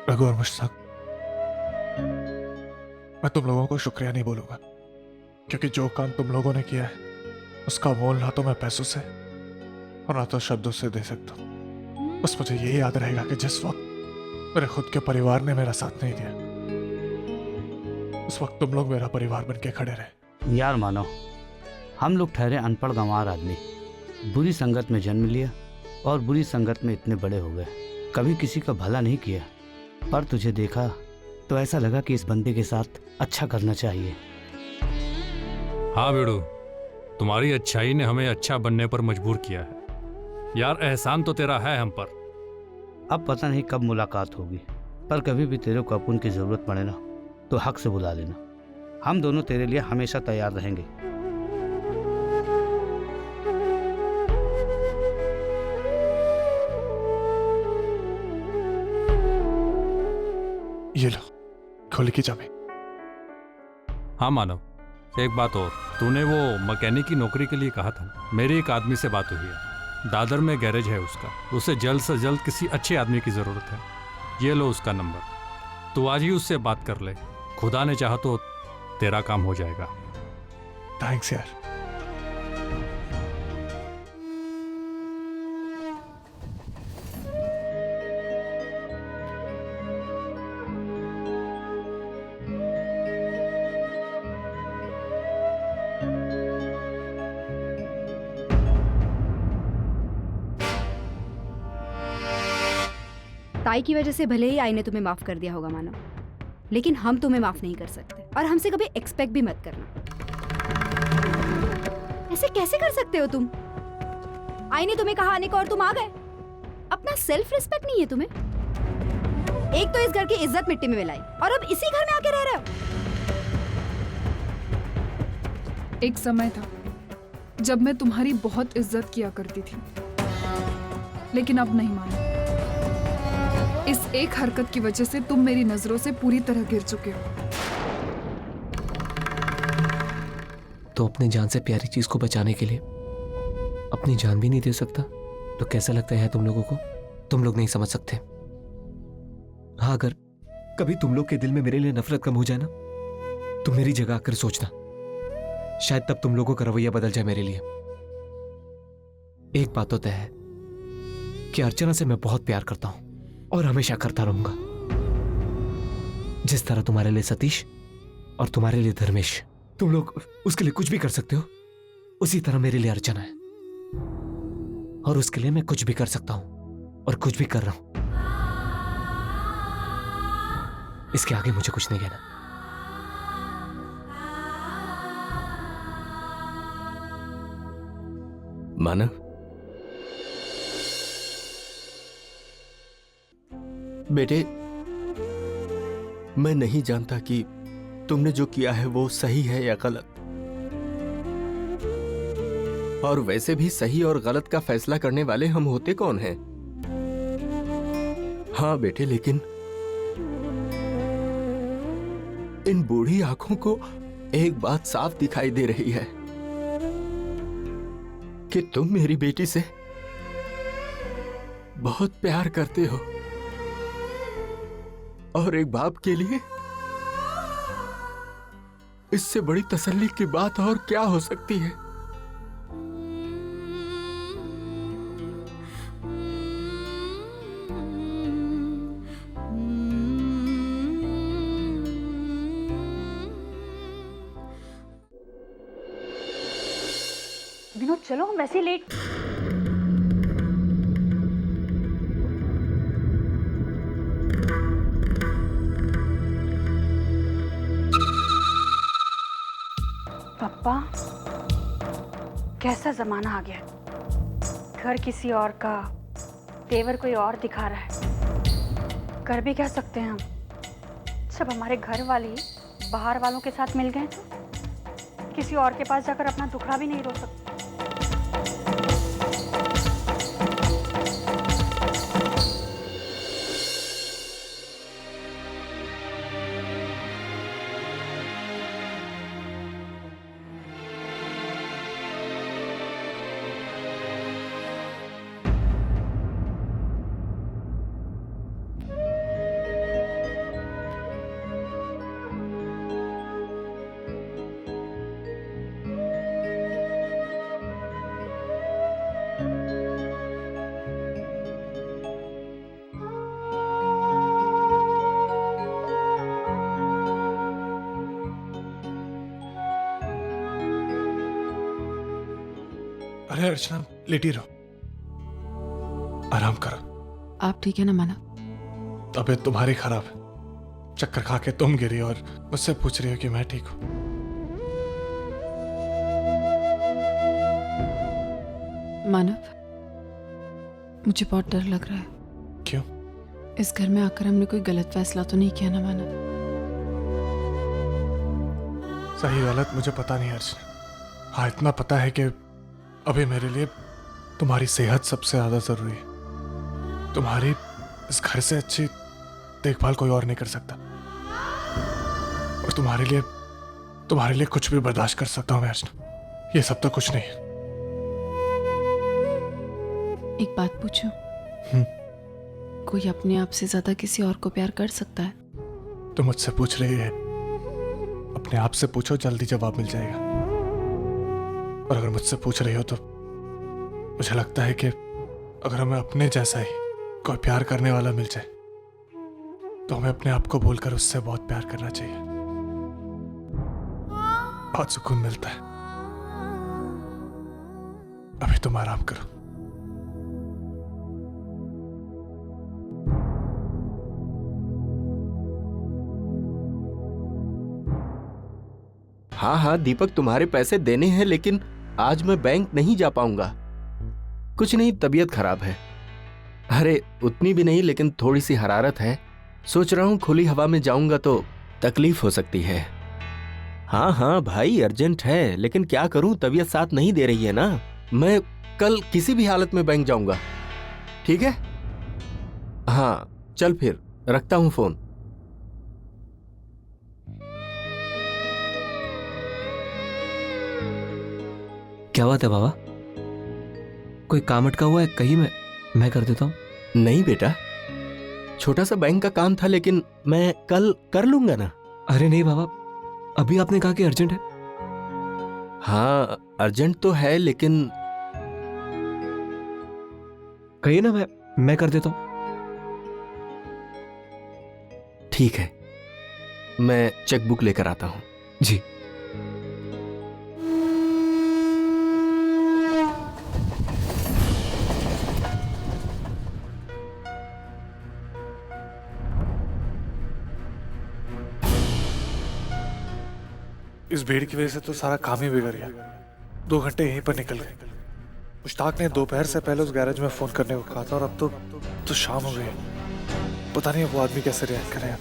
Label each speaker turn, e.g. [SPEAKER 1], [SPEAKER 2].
[SPEAKER 1] रघु और मुश्ताक, मैं तुम लोगों को शुक्रिया नहीं बोलूंगा, क्योंकि जो काम तुम लोगों ने किया है उसका मोल ना तो मैं पैसों से और ना तो शब्दों से दे सकता हूँ। बस मुझे यही याद रहेगा कि जिस वक्त मेरे खुद के परिवार ने मेरा साथ नहीं दिया, उस वक्त तुम लोग मेरा परिवार बन के खड़े रहे।
[SPEAKER 2] यार मानो, हम लोग ठहरे अनपढ़ गंवार आदमी, बुरी संगत में जन्म लिया और बुरी संगत में इतने बड़े हो गए। कभी किसी का भला नहीं किया, पर तुझे देखा तो ऐसा लगा कि इस बंदे के साथ अच्छा करना चाहिए।
[SPEAKER 3] हाँ बेड़ू, तुम्हारी अच्छाई ने हमें अच्छा बनने पर मजबूर किया है। यार एहसान तो तेरा है हम पर।
[SPEAKER 2] अब पता नहीं कब मुलाकात होगी, पर कभी भी तेरे को अपन की जरूरत पड़े ना तो हक से बुला लेना। हम दोनों तेरे लिए हमेशा तैयार रहेंगे।
[SPEAKER 1] ये लो, खोली की चाबी।
[SPEAKER 3] हाँ मानव, एक बात और, तूने वो मैकेनिक की नौकरी के लिए कहा था ना, मेरी एक आदमी से बात हुई है। दादर में गैरेज है उसका, उसे जल्द से जल्द किसी अच्छे आदमी की ज़रूरत है। ये लो उसका नंबर, तू आज ही उससे बात कर ले। खुदा ने चाहा तो तेरा काम हो जाएगा।
[SPEAKER 1] थैंक्स यार।
[SPEAKER 4] ताई की वजह से भले ही आई ने तुम्हें माफ कर दिया होगा मानो, लेकिन हम तुम्हें माफ नहीं कर सकते, और हमसे कभी एक्सपेक्ट भी मत करना। ऐसे कैसे कर सकते हो तुम? आई ने तुम्हें कहा आने का और तुम आ गए। अपना सेल्फ रिस्पेक्ट नहीं है तुम्हें? एक तो इस घर की इज्जत मिट्टी में मिलाई और अब इसी घर में आके रह रहे हो।
[SPEAKER 5] एक समय था जब मैं तुम्हारी बहुत इज्जत किया करती थी, लेकिन अब नहीं मानो। इस एक हरकत की वजह से तुम मेरी नजरों से पूरी तरह गिर चुके हो।
[SPEAKER 6] तो अपनी जान से प्यारी चीज को बचाने के लिए अपनी जान भी नहीं दे सकता, तो कैसा लगता है तुम लोगों को? तुम लोग नहीं समझ सकते। हाँ, अगर कभी तुम लोग के दिल में मेरे लिए नफरत कम हो जाए ना, तो मेरी जगह आकर सोचना, शायद तब तुम लोगों का रवैया बदल जाए मेरे लिए। एक बात तो तय है कि अर्चना से मैं बहुत प्यार करता हूं और हमेशा करता रहूंगा। जिस तरह तुम्हारे लिए सतीश और तुम्हारे लिए धर्मेश, तुम लोग उसके लिए कुछ भी कर सकते हो, उसी तरह मेरे लिए अर्चना है, और उसके लिए मैं कुछ भी कर सकता हूं और कुछ भी कर रहा हूं। इसके आगे मुझे कुछ नहीं कहना।
[SPEAKER 7] मानव, बेटे, मैं नहीं जानता कि तुमने जो किया है वो सही है या गलत, और वैसे भी सही और गलत का फैसला करने वाले हम होते कौन हैं? हाँ बेटे, लेकिन इन बूढ़ी आंखों को एक बात साफ दिखाई दे रही है कि तुम मेरी बेटी से बहुत प्यार करते हो, और एक बाप के लिए इससे बड़ी तसल्ली की बात और क्या हो सकती है?
[SPEAKER 8] विनोद चलो, हम वैसे लेट। पापा, कैसा जमाना आ गया। घर किसी और का, तेवर कोई और दिखा रहा है। कर भी क्या सकते हैं हम, जब हमारे घर वाले ही बाहर वालों के साथ मिल गए तो किसी और के पास जाकर अपना दुखड़ा भी नहीं रो सकते।
[SPEAKER 1] अरे अर्चना, लेटी रहो, आराम करो।
[SPEAKER 9] आप ठीक है ना मानव?
[SPEAKER 1] तबीयत तुम्हारी खराब है, चक्कर खा के तुम गिरी और मुझसे पूछ रही हो कि मैं ठीक हूं।
[SPEAKER 9] मानव, मुझे बहुत डर लग रहा है।
[SPEAKER 1] क्यों?
[SPEAKER 9] इस घर में आकर हमने कोई गलत फैसला तो नहीं किया ना मानव?
[SPEAKER 1] सही गलत मुझे पता नहीं अर्चना। हाँ, इतना पता है कि अभी मेरे लिए तुम्हारी सेहत सबसे ज्यादा जरूरी है। तुम्हारी इस घर से अच्छी देखभाल कोई और नहीं कर सकता, और तुम्हारे लिए कुछ भी बर्दाश्त कर सकता हूं मैं अर्चना। ये सब तो कुछ नहीं है।
[SPEAKER 9] एक बात पूछूं? कोई अपने आप से ज्यादा किसी और को प्यार कर सकता है?
[SPEAKER 1] तुम मुझसे पूछ रही है, अपने आप से पूछो, जल्दी जवाब मिल जाएगा। और अगर मुझसे पूछ रही हो तो मुझे लगता है कि अगर हमें अपने जैसा ही कोई प्यार करने वाला मिल जाए तो हमें अपने आप को भूलकर उससे बहुत प्यार करना चाहिए। बहुत सुकून मिलता है। अभी तुम आराम करो।
[SPEAKER 7] हाँ हाँ दीपक, तुम्हारे पैसे देने हैं, लेकिन आज मैं बैंक नहीं जा पाऊंगा। कुछ नहीं, तबीयत खराब है। अरे उतनी भी नहीं, लेकिन थोड़ी सी हरारत है। सोच रहा हूं खुली हवा में जाऊंगा तो तकलीफ हो सकती है। हाँ हाँ भाई, अर्जेंट है, लेकिन क्या करूं, तबीयत साथ नहीं दे रही है ना। मैं कल किसी भी हालत में बैंक जाऊंगा, ठीक है? हाँ चल फिर, रखता हूं फोन।
[SPEAKER 6] क्या बात है बाबा? कोई काम अटका हुआ है? कहीं मैं कर देता हूँ।
[SPEAKER 7] नहीं बेटा, छोटा सा बैंक का काम था, लेकिन मैं कल कर लूंगा ना।
[SPEAKER 6] अरे नहीं बाबा, अभी आपने कहा कि अर्जेंट है।
[SPEAKER 7] हाँ अर्जेंट तो है, लेकिन
[SPEAKER 6] कहिए ना, मैं कर देता हूँ।
[SPEAKER 7] ठीक है, मैं चेकबुक लेकर आता हूँ।
[SPEAKER 6] जी।
[SPEAKER 1] इस भीड़ की वजह से तो सारा काम ही बिगड़ गया। 2 घंटे यहीं पर निकल गए। मुश्ताक ने दोपहर से पहले उस गैरेज में फोन करने को कहा था, और अब तो शाम हो गई। पता नहीं वो आदमी कैसे रिएक्ट करेगा।